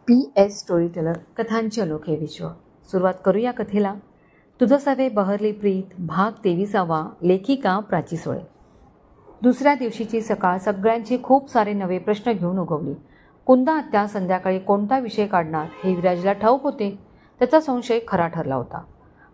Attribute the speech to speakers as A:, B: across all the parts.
A: PS story teller कथांचे अनोखे विश्व. सुरुवात करूया कथेला. तुझं सवे बहरली प्रीत भाग 23. लेखिका प्राची सोळे. दुसऱ्या दिवशीची सकाळ सगळ्यांची खूप सारे नवे प्रश्न घेऊन उगवली. कुंदा आत्या संध्याकाळी कोणता विषय काढणार हे विराजला ठाऊक होते. त्याचा संशय खरा ठरला होता.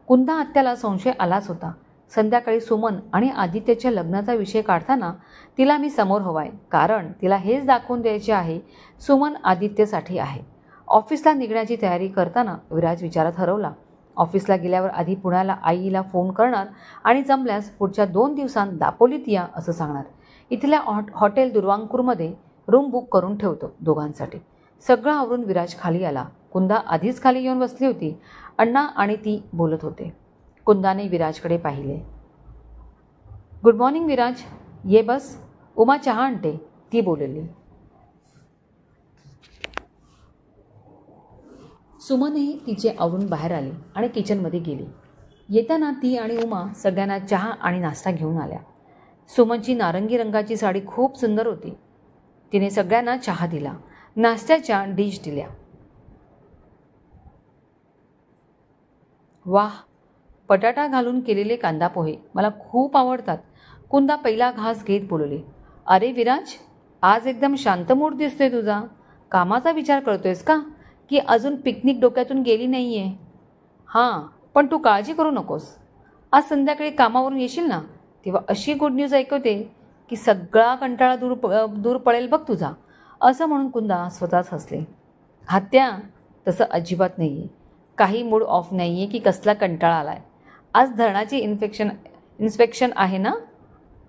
A: कुंदा आत्याला संशय आलाच होता. संध्याकाळी सुमन आणि आदित्यच्या लग्नाचा विषय काढताना तिला मी समोर हवाय, कारण तिला हेच दाखवून द्यायचे आहे सुमन आदित्यसाठी आहे. ऑफिसला निघण्याची तयारी करताना विराज विचारात हरवला. ऑफिसला गेल्यावर आधी पुण्याला आईला फोन करणार आणि जमल्यास पुढच्या 2 दिवसांत दापोलीत या असं सांगणार. इथल्या हॉटेल दुर्वांकूरमध्ये रूम बुक करून ठेवतो दोघांसाठी. सगळं आवरून विराज खाली आला. कुंदा आधीच खाली येऊन बसली होती. अण्णा आणि ती बोलत होते. कुंदाने विराजकडे पाहिले. गुड मॉर्निंग विराज, ये बस, उमा चहा आणते, ती बोलली. सुमनही तिचे आवरून बाहेर आली आणि किचनमध्ये गेली. येताना ती आणि उमा सगळ्यांना चहा आणि नाश्ता घेऊन आल्या. सुमनची नारंगी रंगाची साडी खूप सुंदर होती. तिने सगळ्यांना चहा दिला. नाश्त्याच्या डिश दिल्या. वाह, बटाटा घालून केलेले कांदा पोहे मला खूप आवडतात, कुंदा पहिला घास घेत बोलली. अरे विराज, आज एकदम शांत मूड दिसतोय तुझा. कामाचा विचार करतोयस का, की अजून पिकनिक डोक्यातून गेली नाही आहे? हां, पण तू काळजी करू नकोस. आज संध्याकाळी कामावरून येशील ना, तेव्हा अशी गुड न्यूज ऐकवते की सगळा कंटाळा दूर पळेल बघ तुझा, असं म्हणून कुंदा स्वतःच हसले. आत्या, तसं अजिबात नाही आहे. काही मूड ऑफ नाही आहे की कसला कंटाळा आला आहे. आज धरणाची इन्स्पेक्शन आहे ना,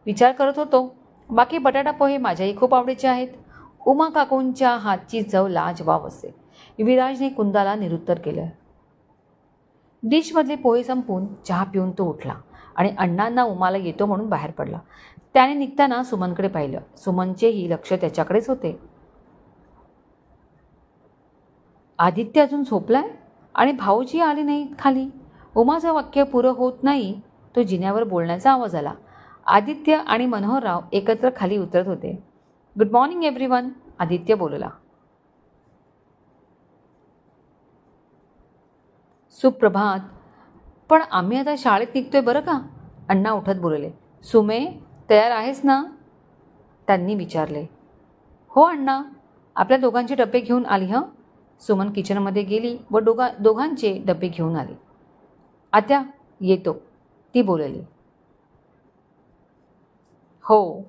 A: विचार करत होतो. बाकी बटाटा पोहे माझ्याही खूप आवडीचे आहेत. उमा काकूंच्या हातची चव लाजवाब असते. विराजने कुंदाला निरुत्तर केलं. डिशमधले पोहे संपून चहा पिऊन तो उठला आणि अण्णांना उमाला येतो म्हणून बाहेर पडला. त्याने निघताना सुमनकडे पाहिलं. सुमनचेही लक्ष त्याच्याकडेच होते. आदित्य अजून झोपलाय आणि भाऊजी आले नाहीत खाली. उमाचं वाक्य पुरं होत नाही तो जिन्यावर बोलण्याचा आवाज आला. आदित्य आणि मनोहरराव एकत्र खाली उतरत होते. गुड मॉर्निंग एव्हरीवन, आदित्य बोलला. सुप्रभात, पण आम्ही आता शाळेत निघतोय बरं का, अण्णा उठत बोलले. सुमे, तयार आहेस ना, त्यांनी विचारले. हो अण्णा, आपल्या दोघांचे डबे घेऊन आली हं. सुमन किचनमध्ये गेली व दोघांचे डबे घेऊन आली. आत्या, येतो, ती बोलली. हो,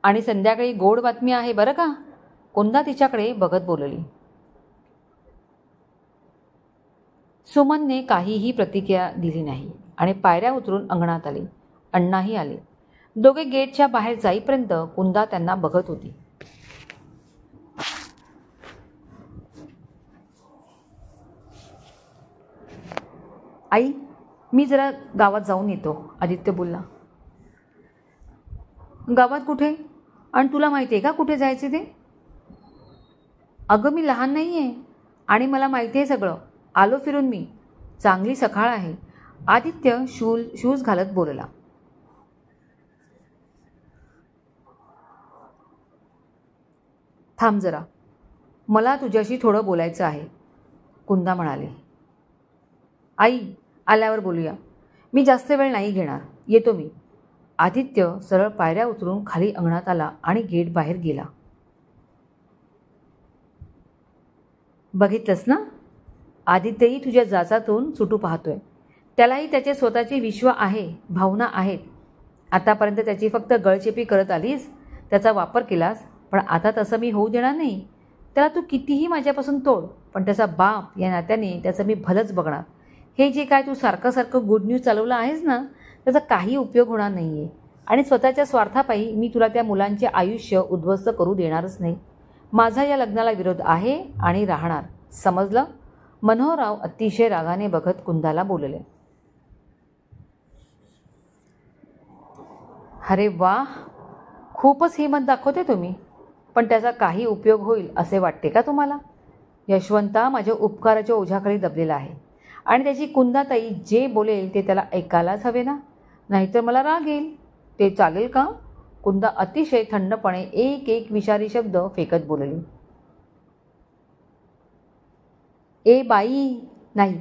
A: आणि संध्याकाळी गोड बातमी आहे बरं का, कुंदा तिच्याकडे बघत बोलली. सुमनने काहीही प्रतिक्रिया दिली नाही आणि पायऱ्या उतरून अंगणात आली. अण्णाही आले. दोघे गेटच्या बाहेर जाईपर्यंत कुंदा त्यांना बघत होती. आई, मी जरा गावात जाऊन येतो, आदित्य बोलला. गावात कुठे, आणि तुला माहिती आहे का कुठे जायचे ते? अगं, मी लहान नाही आहे आणि मला माहिती आहे सगळं. आलो फिरून मी. चांगली सकाळ आहे, आदित्य शूज घालत बोलला. थांब जरा, मला तुझ्याशी थोडं बोलायचं आहे, कुंदा म्हणाले. आई, आल्यावर बोलूया, मी जास्त वेळ नाही घेणार, येतो मी. आदित्य सरळ पायऱ्या उतरून खाली अंगणात आला आणि गेट बाहेर गेला. बघितलंस ना, आदित्यही तुझ्या जाचातून सुटू पाहतोय. त्यालाही त्याचे स्वतःचे विश्व आहे, भावना आहेत. आतापर्यंत त्याची फक्त गळचेपी करत आलीस, त्याचा वापर केलास, पण आता तसं मी होऊ देणार नाही. त्याला तू कितीही माझ्यापासून तोड, पण त्याचा बाप या नात्याने त्याचं मी भलंच बघणार. हे जे काय तू सारखं गुड न्यूज चालवलं आहेस ना, त्याचा काही उपयोग होणार नाही आहे. आणि स्वतःच्या स्वार्थापायी मी तुला त्या मुलांचे आयुष्य उद्ध्वस्त करू देणारच नाही. माझा या लग्नाला विरोध आहे आणि राहणार, समजलं? मनोहरराव अतिशय रागाने बघत कुंदाला बोलले. अरे वा, खूपच हिंमत दाखवते तुम्ही, पण त्याचा काही उपयोग होईल असे वाटते का तुम्हाला? यशवंता माझ्या उपकाराच्या ओझ्याखाली दबलेला आहे आणि त्याची कुंदाताई जे बोलेल ते त्याला ऐकायलाच हवे ना, नाहीतर मला राग येईल. ते चालेल का? कुंदा अतिशय थंडपणे एक विषारी शब्द फेकत बोलली. ए बाई, नाही,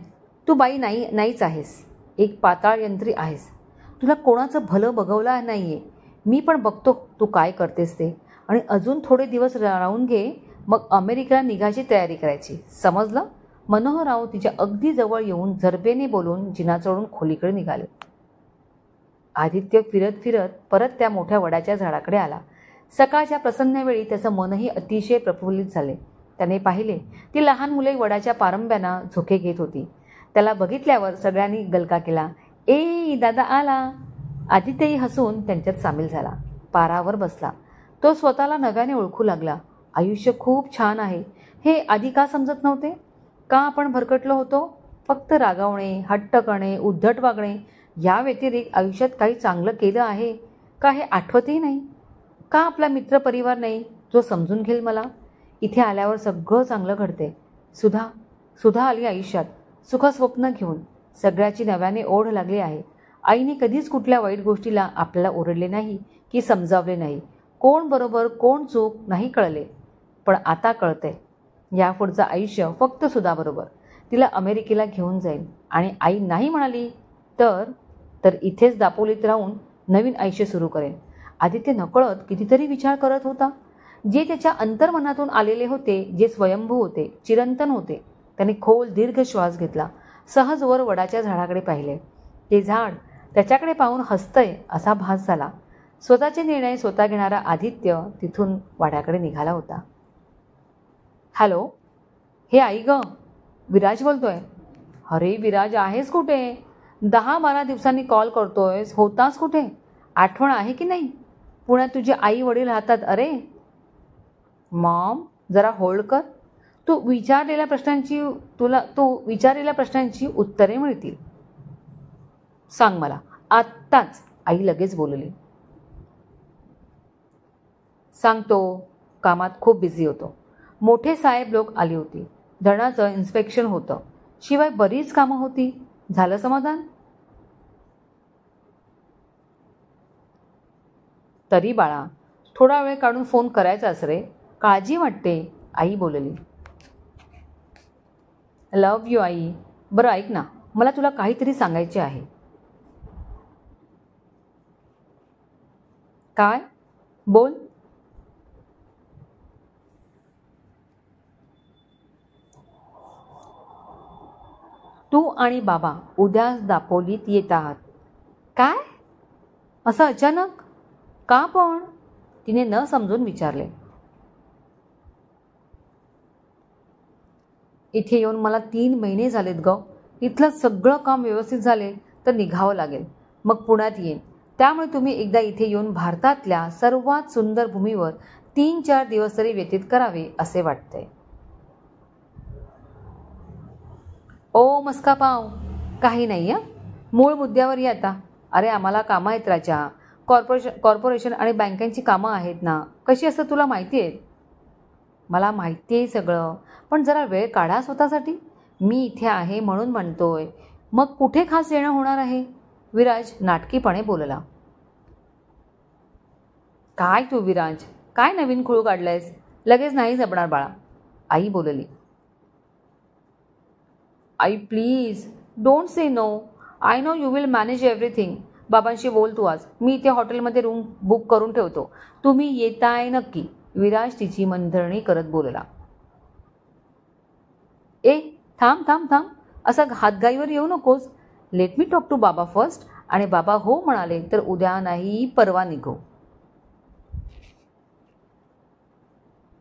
A: तू बाई नाहीच आहेस. एक पाताळ यंत्री आहेस. तुला कोणाचं भलं बघवलं नाही आहे. मी पण बघतो तू काय करतेस ते. आणि अजून थोडे दिवस राहून घे, मग अमेरिकेला निघायची तयारी करायची. समजलं? मनोहरराव तिच्या अगदी जवळ येऊन झरबेने बोलून जिना चढून खोलीकडे निघाले. आदित्य फिरत फिरत परत त्या मोठ्या वडाच्या झाडाकडे आला. सकाळच्या प्रसन्न वेळी त्याचं मनही अतिशय प्रफुल्लित झाले. त्याने पाहिले ती लहान मुले वडाच्या पारंब्यांना झोके घेत होती. त्याला बघितल्यावर सगळ्यांनी गलका केला. ए दादा आला. आदित्यही हसून त्यांच्यात सामील झाला. पारावर बसला. तो स्वतःला नव्याने ओळखू लागला. आयुष्य खूप छान आहे हे आधी का समजत नव्हते? का आपण भरकटलो होतो? फक्त रागावणे, हट्ट करणे, उद्धट वागणे या व्यतिरिक्त आयुष्यात काही चांगलं केलं आहे का हे आठवतही नाही? का आपला मित्रपरिवार नाही जो समजून घेईल मला? इथे आल्यावर सगळं चांगलं घडते. सुधा आली आयुष्यात, सुखस्वप्न घेऊन. सगळ्याची नव्याने ओढ लागली आहे. आईने कधीच कुठल्या वाईट गोष्टीला आपल्याला ओरडले नाही की समजावले नाही. कोण बरोबर कोण चूक नाही कळले, पण आता कळते. यापुढचं आयुष्य फक्त सुधाबरोबर. तिला अमेरिकेला घेऊन जाईल. आणि आई नाही म्हणाली तर इथेच दापोलीत राहून नवीन आयुष्य सुरू करेन. आदित्य नकळत कितीतरी विचार करत होता, जे त्याच्या अंतर्मनातून आलेले होते, जे स्वयंभू होते, चिरंतन होते. त्याने खोल दीर्घ श्वास घेतला. सहज वर वडाच्या झाडाकडे पाहिले. ते झाड त्याच्याकडे पाहून हसतंय असा भास झाला. स्वतःचे निर्णय स्वतः घेणारा आदित्य तिथून वाड्याकडे निघाला होता. हॅलो, हे आई ग, विराज बोलतोय. अरे विराज, आहेस कुठे? 10-12 दिवसांनी कॉल करतोयस, होतास कुठे? आठवण आहे की नाही? पुण्यात तुझे आई वडील राहतात. अरे मॉम, जरा होल्ड कर. तू विचारलेल्या प्रश्नांची उत्तरे मिळतील. सांग मला आत्ताच. आई लगेच बोलली. सांगतो. कामात खूप बिझी होतो. मोठे साहेब लोक आली होती. धरणाचं इन्स्पेक्शन होतं. शिवाय बरीच कामं होती. झालं समाधान? तरी बाळा, थोडा वेळ काढून फोन करायचाच रे. काळजी वाटते, आई बोलली. लव्ह यू आई. बरं ऐक ना, मला तुला काहीतरी सांगायचे आहे. काय? बोल. तू आणि बाबा उद्या दापोलीत येत आहात. काय? असं अचानक? का पण? तिने न समजून विचारले. इथे येऊन मला 3 महिने झालेत ग. इथलं सगळं काम व्यवस्थित झाले तर निघावं लागेल. मग पुण्यात येईन. त्यामुळे तुम्ही एकदा इथे येऊन भारतातल्या सर्वात सुंदर भूमीवर 3-4 दिवस तरी व्यतीत करावे असे वाटते. ओ मस्का पाव. काही नाही. मूळ मुद्द्यावर ये आता. अरे आम्हाला कामं आहेत राजा. कॉर्पोरेशन आणि बँकांची कामं आहेत ना. कशी असतं तुला माहिती आहे? मला माहिती आहे सगळं, पण जरा वेळ काढा स्वतःसाठी. मी इथे आहे म्हणून म्हणतोय. मग कुठे खास येणं होणार आहे? विराज नाटकीपणे बोलला. काय तू विराज, काय नवीन खूळ काढलंयस? लगेच नाही जमणार बाळा, आई बोलली. आई please don't say no. I know you will manage everything. बाबांशी बोल तू आज. मी इथे हॉटेलमध्ये रूम बुक करून ठेवतो. तुम्ही येताय नक्की. विराज तिची मनधरणी करत बोलला. ए थांब थांब थांब. असा हातघाईवर येऊ नकोस. लेट मी टॉक टू बाबा फर्स्ट. आणि बाबा हो म्हणाले तर उद्या नाही परवा निघू.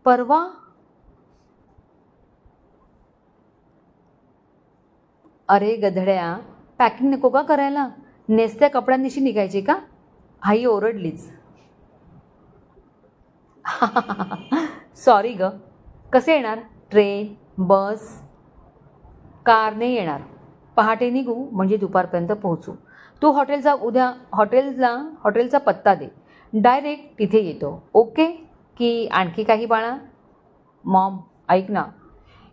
A: परवा? अरे गधड्या, पॅकिंग नको का करायला? नेसत्या कपड्यांनिशी निघायची का? आई ओरडलीच. सॉरी ग. कसे येणार? ट्रेन, बस? कारने येणार. पहाटे निघू म्हणजे दुपारपर्यंत पोहोचू. तू हॉटेलचा पत्ता दे. डायरेक्ट तिथे येतो. ओके? की आणखी काही बाळा? मॉम ऐक ना,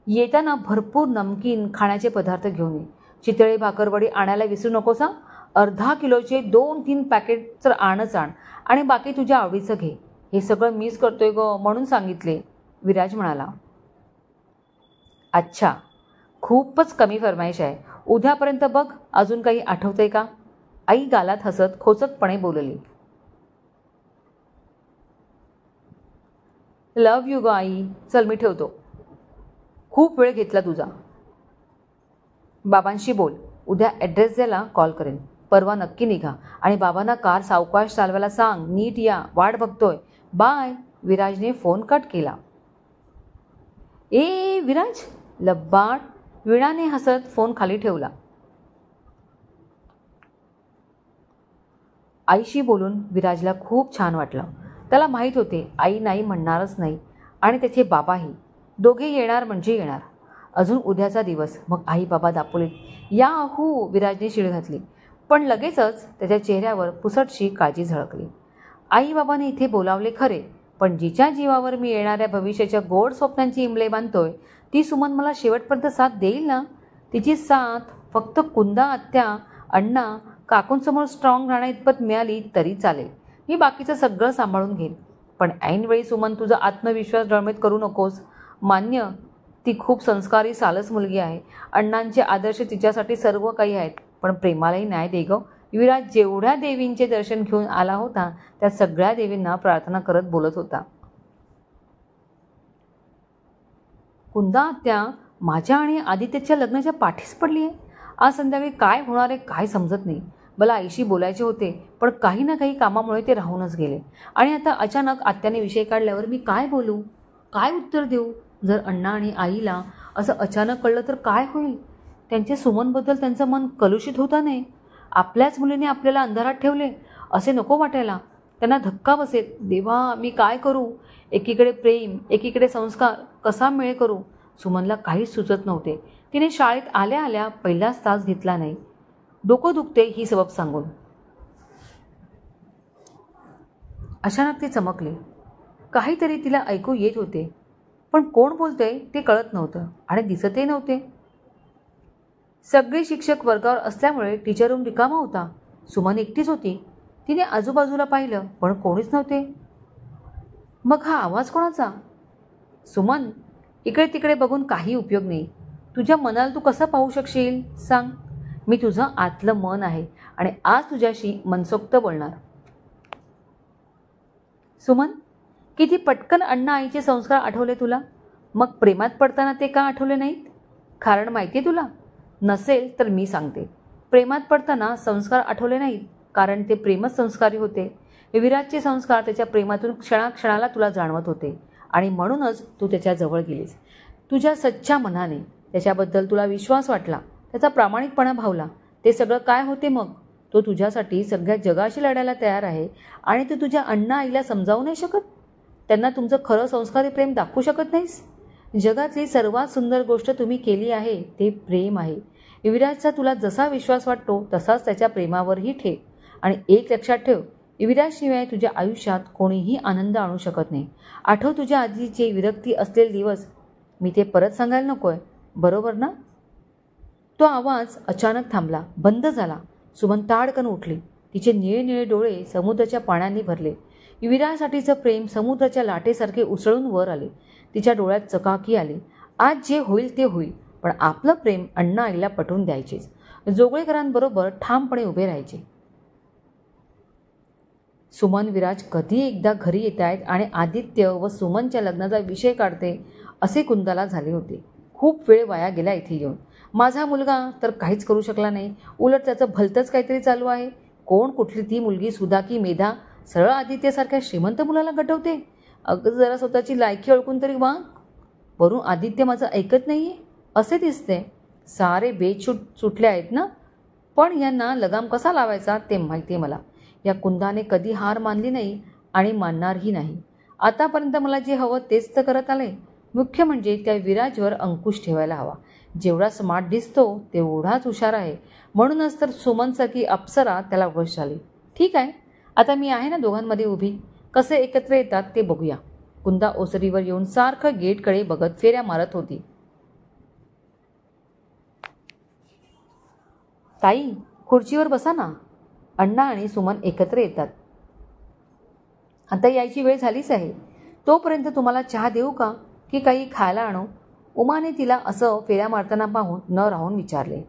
A: येताना भरपूर नमकीन खाण्याचे पदार्थ घेऊन ये. चितळे भाकरवडी आणायला विसरू नकोस हां. अर्धा किलोचे 2-3 पॅकेट तर आणच आण. आणि बाकी तुझ्या आवडीचं घे. हे सगळं मिस करतोय ग म्हणून सांगितले, विराज म्हणाला. अच्छा, खूपच कमी फरमाईश आहे. उद्यापर्यंत बघ अजून काही आठवतंय का? आई गालात हसत खोचकपणे बोलली. लव्ह यू ग आई. चल मी ठेवतो. खूप वेळ घेतला तुझा. बाबांशी बोल. उद्या ॲड्रेस द्यायला कॉल करेन. परवा नक्की निघा आणि बाबांना कार सावकाश चालवायला सांग. नीट या. वाट बघतोय. बाय. विराजने फोन कट केला. ए विराज. लब्बाड. वीणाने हसत फोन खाली ठेवला. आईशी बोलून विराजला खूप छान वाटलं. त्याला माहीत होते आई नाही म्हणणारच नाही आणि त्याचे बाबाही. दोघे येणार म्हणजे येणार. अजून उद्याचा दिवस. मग आई बाबा दापोलीत. याहू. विराजने शिळ घातली. पण लगेचच त्याच्या चेहऱ्यावर पुसटशी काळजी झळकली. आई बाबाने इथे बोलावले खरे, पण जिच्या जीवावर मी येणाऱ्या भविष्याच्या गोड स्वप्नांची इमले बांधतोय ती सुमन मला शेवटपर्यंत साथ देईल ना? तिची साथ फक्त कुंदा आत्या, अण्णा, काकूंसमोर स्ट्रॉंग राहण्या इतपत मिळाली तरी चालेल. मी बाकीचं सगळं सांभाळून घेईन. पण ऐनवेळी सुमन तुझा आत्मविश्वास डळमळीत करू नकोस. मान्य ती खूप संस्कारी सालस मुलगी आहे. अण्णांचे आदर्श तिच्यासाठी सर्व काही आहेत. पण प्रेमालाही न्याय दे गं. विराज जेवढ्या देवींचे दर्शन घेऊन आला होता त्या सगळ्या देवींना प्रार्थना करत बोलत होता. कुंदा आत्या माझ्या आणि आदित्यच्या लग्नाच्या पाठीस पडली आहे. आज संध्याकाळी काय होणार आहे काय समजत नाही. मला आईशी बोलायचे होते पण काही ना काही कामामुळे ते राहूनच गेले. आणि आता अचानक आत्याने विषय काढल्यावर मी काय बोलू, काय उत्तर देऊ? जर अण्णा आणि आईला असं अचानक कळलं तर काय होईल? त्यांच्या सुमनबद्दल त्यांचं मन कलुषित होता नाही. आपल्याच मुलीने आपल्याला अंधारात ठेवले असे नको वाटायला. त्यांना धक्का बसेल. देवा मी काय करू? एकीकडे प्रेम, एकीकडे संस्कार, कसा मेळ करू? सुमनला काहीच सुचत नव्हते. तिने शाळेत आल्या आल्या पहिलाच तास घेतला नाही. डोकं दुखते ही सबब सांगून. अचानक ती चमकली. काहीतरी तिला ऐकू येत होते पण कोण बोलतंय ते कळत नव्हतं आणि दिसतही नव्हते. सगळे शिक्षक वर्गावर असल्यामुळे टीचर रूम रिकामा होता. सुमन एकटीच होती. तिने आजूबाजूला पाहिलं पण कोणीच नव्हते. मग हा आवाज कोणाचा? सुमन, इकडे तिकडे बघून काही उपयोग नाही. तुझ्या मनाला तू कसं पाहू शकशील सांग? मी तुझं आतलं मन आहे आणि आज तुझ्याशी मनसोक्त बोलणार. सुमन, किती पटकन अण्णा आईचे संस्कार आठवले तुला. मग प्रेमात पडताना ते का आठवले नाहीत? कारण माहिती आहे तुला? नसेल तर मी सांगते. प्रेमात पडताना संस्कार आठवले नाहीत कारण ते प्रेमच संस्कारी होते. विराजचे संस्कार त्याच्या प्रेमातून क्षणाक्षणाला तुला जाणवत होते आणि म्हणूनच तू त्याच्याजवळ गेलीस. तुझ्या सच्च्या मनाने त्याच्याबद्दल तुला विश्वास वाटला, त्याचा प्रामाणिकपणा भावला. ते सगळं काय होते मग? तो तुझ्यासाठी सगळ्या जगाशी लढायला तयार आहे आणि तू तुझ्या अण्णा आईला समजावू नाही शकत? त्यांना तुमचं खरं संस्कारी प्रेम दाखवू शकत नाहीस? जगातली सर्वात सुंदर गोष्ट तुम्ही केली आहे ते प्रेम आहे. विराजचा तुला जसा विश्वास वाटतो तसाच त्याच्या प्रेमावरही ठेव. आणि एक लक्षात ठेव, विराजशिवाय तुझ्या आयुष्यात कोणीही आनंद आणू शकत नाही. आठव तुझ्या आधीचे विरक्ती असलेले दिवस. मी ते परत सांगायला नकोय, बरोबर ना? तो आवाज अचानक थांबला, बंद झाला. सुमन ताडकन उठली. तिचे निळे निळे डोळे समुद्राच्या पाण्याने भरले. विराजसाठीचं प्रेम समुद्राच्या लाटेसारखे उसळून वर आले. तिच्या डोळ्यात चकाकी आली. आज जे होईल ते होईल, पण आपलं प्रेम अण्णा आईला पटवून द्यायचेच. जोगळेकरांबरोबर ठामपणे उभे राहायचे. सुमन विराज कधी एकदा घरी येत आहेत आणि आदित्य व सुमनच्या लग्नाचा विषय काढते असे कुंदाला झाले होते. खूप वेळ वाया गेला इथे येऊन. माझा मुलगा तर काहीच करू शकला नाही. उलट त्याचं भलतंच काहीतरी चालू आहे. कोण कुठली ती मुलगी सुधा की मेधा सरळ आदित्यसारख्या श्रीमंत मुलाला गटवते. अगं जरा स्वतःची लायकी ओळखून तरी वाग. वरून आदित्य माझं ऐकत नाही आहे असे दिसते. सारे बेछूट सुटले आहेत ना. पण यांना लगाम कसा लावायचा ते माहिती आहे मला. या कुंदाने कधी हार मानली नाही आणि मानणारही नाही. आतापर्यंत मला जे हवं तेच तर करत आले. मुख्य म्हणजे त्या विराजवर अंकुश ठेवायला हवा. जेवढा स्मार्ट दिसतो तेवढाच हुशार आहे. म्हणूनच तर सुमनसारखी अप्सरा त्याला वश झाली. ठीक आहे, आता मी आहे ना दोघांमध्ये उभी. कसे एकत्र येतात ते बघूया. कुंदा ओसरीवर येऊन सारखं गेटकडे बघत फेऱ्या मारत होती. ताई, खुर्चीवर बसा ना. अण्णा आणि सुमन एकत्र येतात. आता यायची वेळ झालीच आहे. तोपर्यंत तुम्हाला चहा देऊ का की काही खायला आणू? उमाने तिला असं फेऱ्या मारताना पाहून न राहून विचारले.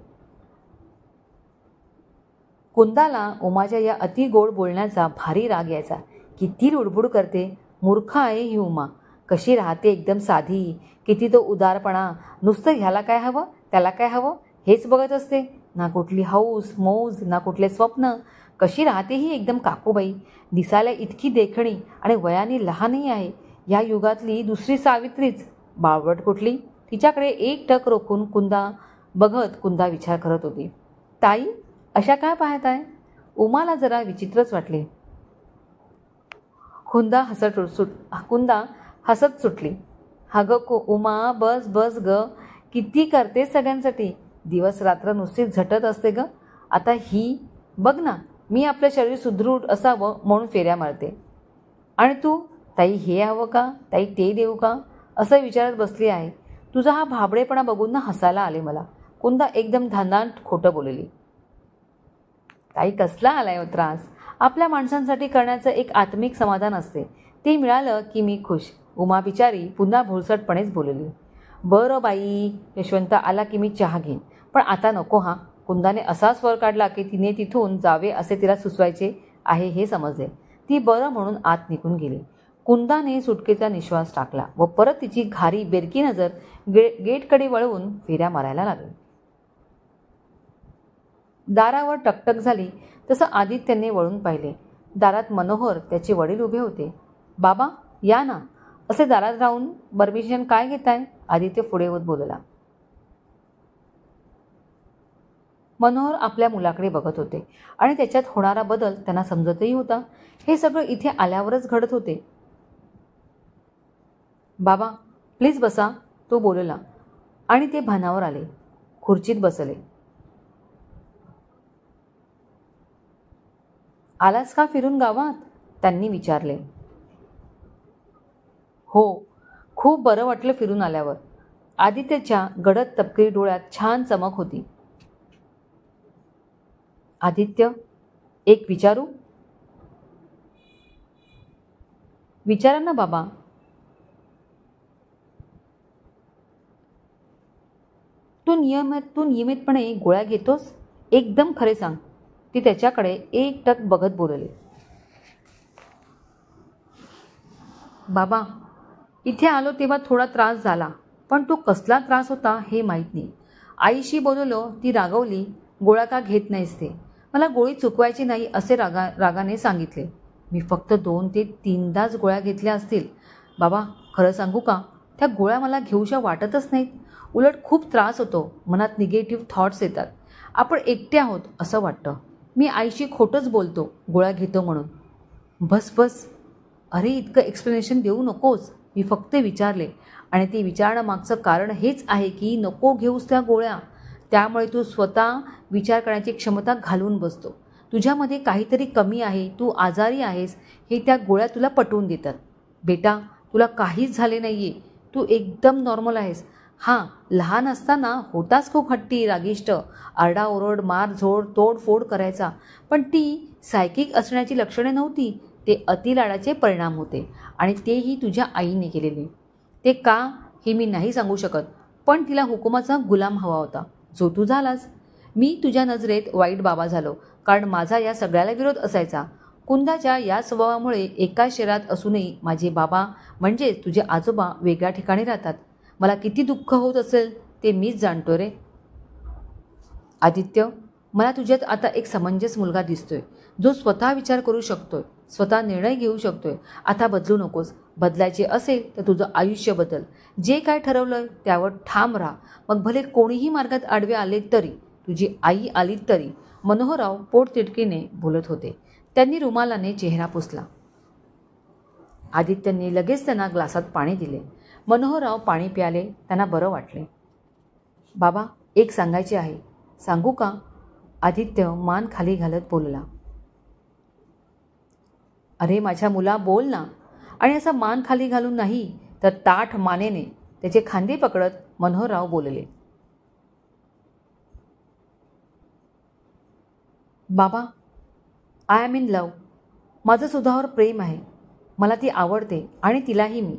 A: कुंदाला उमाच्या या अति गोड बोलण्याचा भारी राग यायचा. किती लुडबुड करते, मूर्ख आहे ही उमा. कशी राहते एकदम साधी, किती तो उदारपणा. नुसतं ह्याला काय हवं, त्याला काय हवं हेच बघत असते. ना कुठली हौस मौज, ना कुठले स्वप्न. कशी राहते ही एकदम काकूबाई. दिसायला इतकी देखणी आणि वयाने लहानही आहे. या युगातली दुसरी सावित्रीच. बावळट कुठली. तिच्याकडे एक टक रोखून कुंदा विचार करत होती. ताई, अशा काय पाहत आहे? उमाला जरा विचित्रच वाटले. कुंदा हसत सुटली. हा ग उमा, बस बस ग. किती करते सगळ्यांसाठी. दिवस रात्र नुसतीच झटत असते ग. आता ही बघ ना, मी आपलं शरीर सुदृढ असावं म्हणून फेऱ्या मारते. आणि तू, ताई हे हवं का, ताई ते देऊ का, असं विचारत बसली आहे. तुझा हा भाबडेपणा बघून ना हसायला आले मला. कुंदा एकदम धांदांत खोटं बोलली. ताई, कसला आलाय त्रास. आपल्या माणसांसाठी करण्याचं एक आत्मिक समाधान असते. ते मिळालं की मी खुश. उमा बिचारी पुन्हा भोळसटपणेच बोलली. बरं बाई, यशवंत आला की मी चहा घेईन, पण आता नको हा. कुंदाने असा स्वर काढला की तिने तिथून जावे असे तिला सुचवायचे आहे हे समजले. ती बरं म्हणून आत निघून गेली. कुंदाने सुटकेचा निश्वास टाकला व परत तिची घारी बेरकी नजर गेटकडे वळवून फेऱ्या मारायला लागली. दारावर टकटक झाली तसं आदित्यने वळून पाहिले. दारात मनोहर, त्याचे वडील उभे होते. बाबा, या ना. असे दारात राहून परमिशन काय घेताय? आदित्य पुढे होत बोलला. मनोहर आपल्या मुलाकडे बघत होते आणि त्याच्यात होणारा बदल त्यांना समजतही होता. हे सगळं इथे आल्यावरच घडत होते. बाबा, प्लीज बसा, तो बोलला आणि ते भानावर आले. खुर्चीत बसले. आलास का फिरून गावात? त्यांनी विचारले. हो, खूप बरं वाटलं फिरून आल्यावर. आदित्यच्या गडद तपकिरी डोळ्यात छान चमक होती. आदित्य, एक विचारू? विचारा ना बाबा. तू नियमितपणे गोळ्या घेतोस? एकदम खरे सांग. ती त्याच्याकडे एकटक बघत बोलली. बाबा, इथे आलो तेव्हा थोडा त्रास झाला, पण तो कसला त्रास होता हे माहीत नाही. आईशी बोललो, ती रागवली. गोळ्या का घेत नाहीस ते. मला गोळी चुकवायची नाही असे रागाने सांगितले. मी फक्त 2 ते 3दाच गोळ्या घेतल्या असतील. बाबा, खरं सांगू का, त्या गोळ्या मला घेऊशा वाटतच नाहीत. उलट खूप त्रास होतो. मनात निगेटिव्ह थॉट्स येतात. आपण एकटे आहोत असं वाटतं. मी आईशी खोटंच बोलतो गोळ्या घेतो म्हणून. बस बस. अरे, इतकं एक्सप्लेनेशन देऊ नकोस. मी फक्त विचारले आणि ते विचारण्यामागचं कारण हेच आहे की नको घेऊस त्या गोळ्या. त्यामुळे तू स्वतः विचार करण्याची क्षमता घालवून बसतो. तुझ्यामध्ये काहीतरी कमी आहे, तू आजारी आहेस हे त्या गोळ्या तुला पटवून देतात. बेटा, तुला काहीच झाले नाही आहे. तू एकदम नॉर्मल आहेस. हां, लहान असताना होताच खूप हट्टी, रागिष्ट, आरडाओरड, मारझोड, तोडफोड करायचा. पण ती सायकिक असण्याची लक्षणे नव्हती. ते अतिलाडाचे परिणाम होते आणि तेही तुझ्या आईने केलेले. ते का हे मी नाही सांगू शकत, पण तिला हुकुमाचा गुलाम हवा होता, जो तू झालास. मी तुझ्या नजरेत वाईट बाबा झालो, कारण माझा या सगळ्याला विरोध असायचा. कुंदाच्या या स्वभावामुळे एका शहरात असूनही माझे बाबा म्हणजे तुझे आजोबा वेगळ्या ठिकाणी राहतात. मला किती दुःख होत असेल ते मीच जाणतो रे. आदित्य, मला तुझ्यात आता एक समंजस मुलगा दिसतोय, जो स्वतः विचार करू शकतोय, स्वतः निर्णय घेऊ शकतोय. आता बदलू नकोस. बदलायचे असेल तर तुझं आयुष्य बदल. जे काय ठरवलं त्यावर ठाम राहा. मग भले कोणीही मार्गात आडवे आले तरी, तुझी आई आली तरी. मनोहरराव पोटतिडकीने बोलत होते. त्यांनी रुमालाने चेहरा पुसला. आदित्यने लगेच त्यांना ग्लासात पाणी दिले. मनोहरराव पाणी प्याले. त्यांना बरं वाटले. बाबा, एक सांगायचे आहे. सांगू का? आदित्य मान खाली घालत बोलला. अरे माझ्या मुला, बोल ना. आणि असं मान खाली घालून नाही तर ताठ मानेने त्याचे खांदे पकडत मनोहरराव बोलले. बाबा, आय एम इन लव्ह. माझं सुधावर प्रेम आहे. मला ती आवडते आणि तिलाही मी.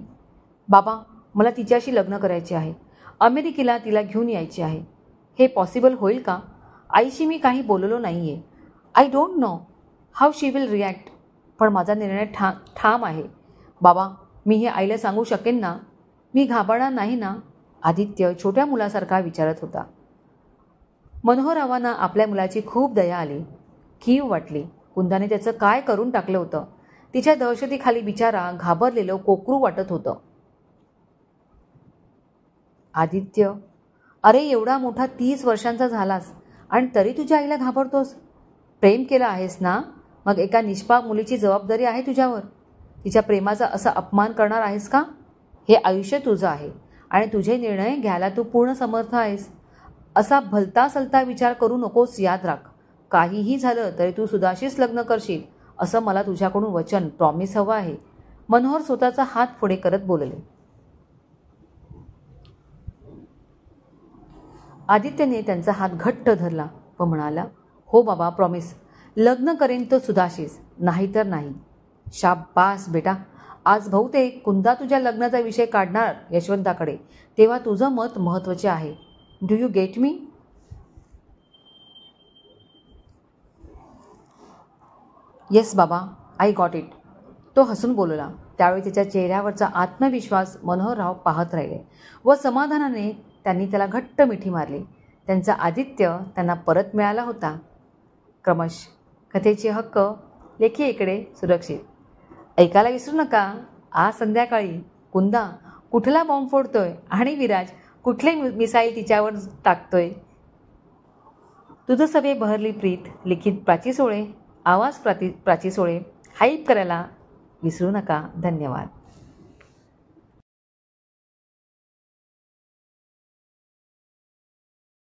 A: बाबा, मला तिच्याशी लग्न करायचे आहे. अमेरिकेला तिला घेऊन यायचे आहे. हे पॉसिबल होईल का? आईशी मी काही बोललो नाही आहे. I don't know how she will react. पण माझा निर्णय ठाम आहे. बाबा, मी हे आईला सांगू शकेन ना? मी घाबरणार नाही ना? आदित्य छोट्या मुलासारखा विचारत होता. मनोहररावांना आपल्या मुलाची खूप दया आली, कीव वाटली. कुंदाने त्याचं काय करून टाकलं होतं. तिच्या दहशतीखाली बिचारा घाबरलेलं कोकरू वाटत होतं. आदित्य, अरे एवढा मोठा 30 वर्षांचा झालास आणि तरी तुझ्या आईला घाबरतोस? प्रेम केलं आहेस ना? मग एका निष्पाप मुलीची जबाबदारी आहे तुझ्यावर. तिच्या प्रेमाचा असा अपमान करणार आहेस का? हे आयुष्य तुझं आहे आणि तुझे निर्णय घ्यायला तू पूर्ण समर्थ आहेस. असा भलता सलता विचार करू नकोस. याद राख, काहीही झालं तरी तू सुधाशीच लग्न करशील असं मला तुझ्याकडून वचन, प्रॉमिस हवं आहे. मनोहर स्वतःचा हात पुढे करत बोलले. आदित्यने त्यांचा हात घट्ट धरला व म्हणाला, हो बाबा, प्रॉमिस. लग्न करेन तर सुधाशीस, नाहीतर नाही. शाब्बास बेटा. आज बहुतेक कुंदा तुझ्या लग्नाचा विषय काढणार यशवंताकडे, तेव्हा तुझं मत महत्त्वाचे आहे. Do you get me? Yes बाबा, आय गॉट इट. तो हसून बोलला. त्यावेळी त्याच्या चेहऱ्यावरचा आत्मविश्वास मनोहरराव पाहत राहिले व समाधानाने त्यांनी त्याला घट्ट मिठी मारली. त्यांचा आदित्य त्यांना परत मिळाला होता. क्रमश कथेचे हक्क लेखी इकडे सुरक्षित. ऐकायला विसरू नका. आज संध्याकाळी कुंदा कुठला बॉम्ब फोडतोय आणि विराज कुठले मिसाईल तिच्यावर टाकतोय. तुझं सवे बहरली प्रीत लिखित प्राची सोळे, आवाज प्राची सोळे. हाईप करायला विसरू नका. धन्यवाद.